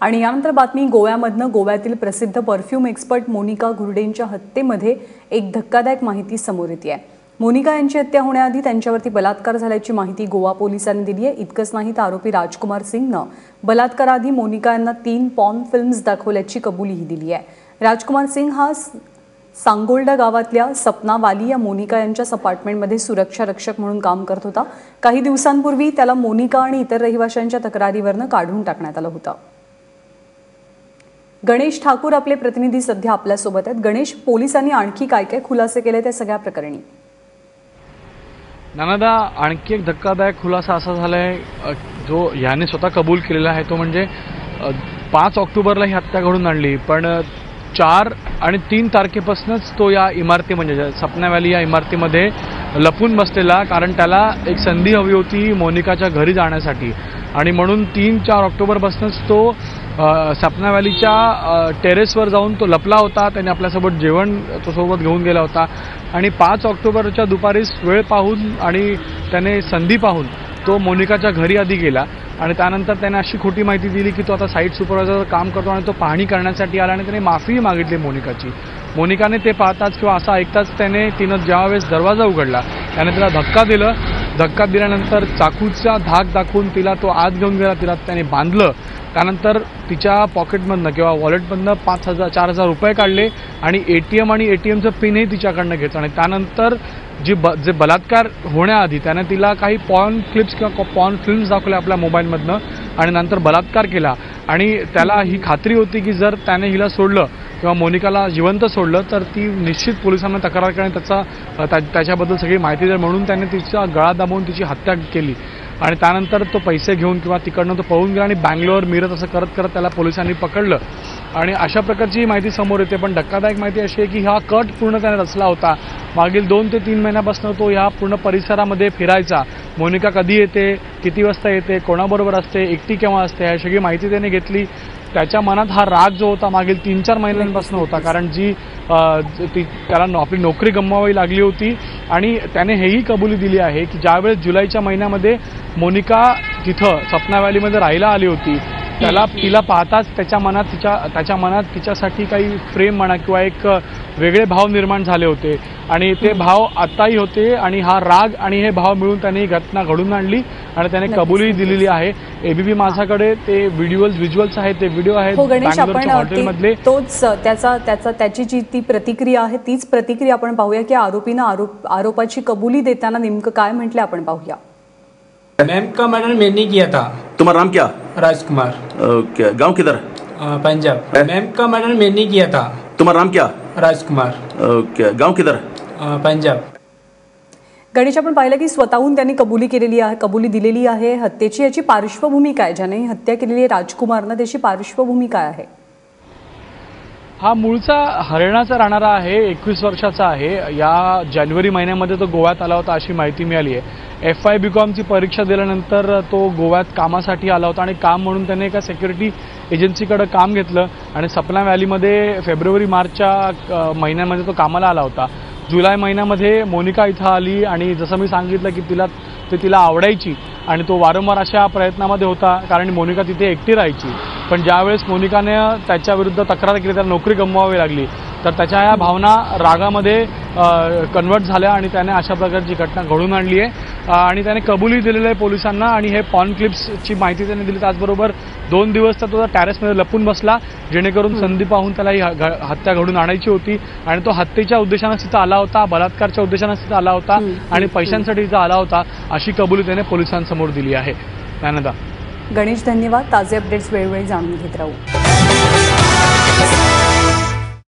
आणि यानंतर बातमी गोव्यामधनं गोव्यातील प्रसिद्ध परफ्यूम एक्सपर्ट मोनिका घुर्डेंच्या हत्येमध्ये एक धक्कादायक माहिती समोर येते आहे। मोनिका यांची हत्या होण्याआधी त्यांच्यावरती बलात्कार झाल्याची माहिती गोवा पोलिसांनी दिली आहे। इतकंच नाही तर आरोपी राजकुमार सिंगनं बलात्काराआधी मोनिका यांना 3 पॉर्न फिल्म्स दाखवल्याची कबुलीही दिली आहे। राजकुमार सिंग हा सांगोल्डा गावातल्या सपना वाली या मोनिका यांच्या अपार्टमेंटमध्ये सुरक्षा रक्षक म्हणून काम करत होता। काही दिवसांपूर्वी त्याला मोनिका आणि इतर रहिवाशांच्या तक्रारीवरून काढून टाकण्यात आलं होतं। गणेश ठाकूर आपले प्रतिनिधी सध्या आपल्या सोबत आहेत। गणेश, पोलिसांनी आणखी काय काय खुलासे केले त्या सगळ्या प्रकरणी? नानादा, आणखी एक धक्कादायक खुलासा असा झालाय जो याने स्वतः कबूल केलेला आहे, तो म्हणजे 5 ऑक्टोबरला ही हत्या घडून आणली, पण 4 आणि 3 तारखेपासूनच तो या इमारती म्हणजे सपना व्हॅली या इमारतीमध्ये लपून बसलेला, कारण त्याला एक संधी हवी होती मोनिकाच्या घरी जाण्यासाठी आणि म्हणून 3-4 ऑक्टोबरपासूनच तो सपना व्हॅलीच्या टेरेसवर जाऊन तो लपला होता। त्याने आपल्यासोबत जेवण तो सोबत घेऊन गेला होता आणि 5 ऑक्टोबरच्या दुपारी वेळ पाहून आणि त्याने संधी पाहून तो मोनिकाच्या घरी आधी गेला आणि त्यानंतर त्याने अशी खोटी माहिती दिली की तो आता साईट सुपरवायझर काम करतो आणि तो पाहणी करण्यासाठी आला आणि त्याने माफी मागितली मोनिकाची। मोनिकाने ते पाहताच किंवा असं ऐकताच तिनं ज्यावेळेस दरवाजा उघडला त्याने तिला धक्का दिल्यानंतर चाकूचा धाक दाखवून तिला तो आत घेऊन गेला, तिला त्याने बांधलं। त्यानंतर तिच्या पॉकेटमधनं किंवा वॉलेटमधनं 4,000 रुपये काढले आणि एटीएमचं पिनही तिच्याकडनं घेतलं आणि त्यानंतर जे बलात्कार होण्याआधी त्याने तिला काही पॉर्न क्लिप्स किंवा पॉर्न फिल्म्स दाखवल्या आपल्या मोबाईलमधनं आणि नंतर बलात्कार केला आणि त्याला ही खात्री होती की जर त्याने हिला सोडलं किंवा मोनिकाला जिवंत सोडलं तर ती निश्चित पोलिसांना तक्रार करणे त्याच्याबद्दल सगळी माहिती देईल, म्हणून त्याने तिचा गळा दाबून तिची हत्या केली आणि त्यानंतर तो पैसे घेऊन किंवा तिकडनं तो पळून गेला आणि बँगलोर मिरत असं करत करत त्याला पोलिसांनी पकडलं आणि अशा प्रकारची माहिती समोर येते। पण धक्कादायक माहिती अशी आहे की हा कट पूर्ण त्याने रचला होता। मागील 2 ते 3 महिन्यापासून तो ह्या पूर्ण परिसरामध्ये फिरायचा। मोनिका कधी येते, किती वाजता येते, कोणाबरोबर असते, एकटी केव्हा असते, ह्या सगळी माहिती त्याने घेतली। त्याच्या मनात हा राग जो होता मागील 3-4 महिन्यांपासून होता, कारण त्याला आपली नोकरी गमवावी लागली होती आणि त्याने हेही कबुली दिली आहे की ज्यावेळेस जुलैच्या महिन्यामध्ये मोनिका तिथं सपना व्हॅलीमध्ये राहायला आली होती तिला पाहताच त्याच्या मनात तिच्यासाठी काही प्रेम म्हणा किंवा एक वेगळे भाव निर्माण झाले होते आणि ते भाव आताही होते आणि हा राग आणि हे भाव मिळून त्याने ही घटना घडून आणली आणि त्याने कबुली दिलेली आहे। एबीपी माझ्याकडे ते व्हिज्युअल्स आहेत, ते व्हिडिओ आहेत बँगलोरच्या हॉटेलमधले। तोच त्याची जी ती प्रतिक्रिया आहे तीच प्रतिक्रिया आपण पाहूया की आरोपीनं आरोपाची कबुली देताना नेमकं काय म्हटलं आपण पाहूया। मैम का मर्डर मैंने किया था। तुम्हारा नाम क्या? राजकुमार। क्या गांव किधर? पंजाब। मैम का मर्डर मैंने किया था। तुम्हारा नाम क्या? राजकुमार। क्या गांव किधर? पंजाब। गणेश, आपण पाहिलं की स्वतःहून त्यांनी कबुली दिलेली आहे हत्येची। याची पार्श्वभूमी काय, ज्याने हत्या केलेली आहे राजकुमारनं, त्याची पार्श्वभूमी काय आहे? हा मूळचा हरियाणाचा राहणारा आहे, 21 वर्षाचा आहे। या जानेवारी महिन्यामध्ये तो गोव्यात आला होता अशी माहिती मिळाली आहे। FY BComची परीक्षा दिल्यानंतर तो गोव्यात कामासाठी आला होता आणि काम म्हणून त्याने एका सिक्युरिटी एजन्सीकडे काम घेतलं आणि सपना व्हॅलीमध्ये फेब्रुवारी-मार्चच्या महिन्यामध्ये तो कामाला आला होता। जुलै महिन्यामध्ये मोनिका इथं आली आणि जसं मी सांगितलं की तिला आवडायची आणि तो वारंवार अशा प्रयत्नामध्ये होता, कारण मोनिका तिथे एकटी राहायची। पण ज्यावेळेस मोनिकाने त्याच्याविरुद्ध तक्रार केली, त्याला नोकरी गमवावी लागली, तर त्याच्या या भावना रागामध्ये कन्वर्ट झाल्या आणि त्याने अशा प्रकारची घटना घडून आणली आहे आणि त्याने कबुली दिलेली आहे पोलिसांना आणि हे पॉर्न क्लिप्सची माहिती त्याने दिली। त्याचबरोबर 2 दिवस तर तो टेरेसमध्ये लपून बसला जेणेकरून संधी पाहून त्याला ही हत्या घडून आणायची होती आणि तो हत्येच्या उद्देशाने तिथं आला होता, बलात्कारच्या उद्देशाने तिथं आला होता आणि पैशांसाठी तिथं आला होता, अशी कबुली त्याने पोलिसांसमोर दिली आहे। त्यानंतर गणेश, धन्यवाद। ताजे अपडेट्स वेळोवेळी जाणून घेत राहू।